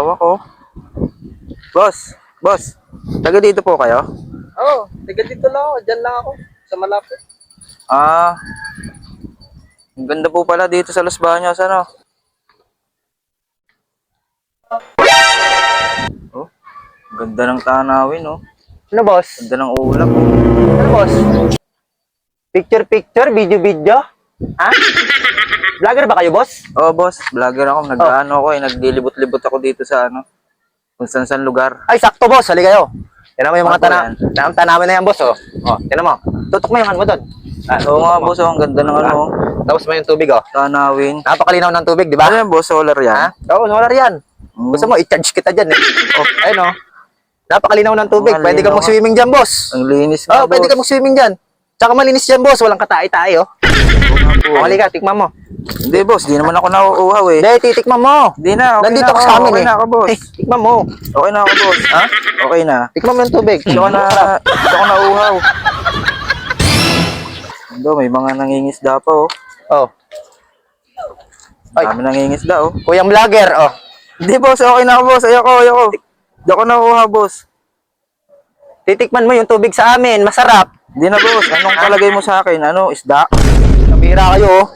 Tawa ko. Boss, boss. Taga dito po kayo? Oo, tiga dito lang ako. Diyan lang ako. Sa malapit. Ah, ang ganda po pala dito sa Los Baños, ano? Oh, ganda ng tanawin, oh. Ano, boss? Ganda ng ulap, oh. Ano, boss? Picture, video. Ha? Vlogger ba kayo, boss? Oh, boss, vlogger ako. Nag-ano ako eh, naglilibot-libot ako dito sa ano, kung saan lugar. Ay, sakto, boss. Halika kayo. Tignan mo yung mga Ano po tanamin na yan, boss, oh. Oh, tignan mo. Tutok mo yung ano mo doon. Oo nga, boss, oh, ang ganda ng ano, Tapos mo yung tubig, oh. tanawin. Napakalinaw ng tubig, di ba? Ano yan, boss? Solar Ha? yan? Oo, solar yan. Mm. Gusto mo, i-charge kita dyan, eh. Oh, ayun, oh. Napakalinaw ng tubig. Ang Pwede ka malinaw mag-swimming dyan, boss. Ang linis Oo, nga, pwede ka boss. mag-swimming dyan. Tsaka malinis dyan, boss. Walang katay-tay, oh. Oo nga po. O, halika, tikman mo. Hindi, boss, di naman ako nauuhaw eh. Hindi, titikman mo. Di na, okay Nandito na ka ako. sa amin, Okay eh. na ako, boss. Eh, tikman mo. Okay na ako, boss. Ha? Okay na. Tikman mo yung tubig. Hindi ako nauuhaw. Ando, may mga nangingisda pa, oh. Oh. Ay. Dami nangingisda, oh. Kuyang vlogger, oh. Hindi, boss, okay na ako, boss. Ayoko. Di ako nauuhaw, boss. Titikman mo yung tubig sa amin. Masarap. Hindi na, boss. Anong palagay mo sa akin? Ano, isda? Kabira kayo, oh.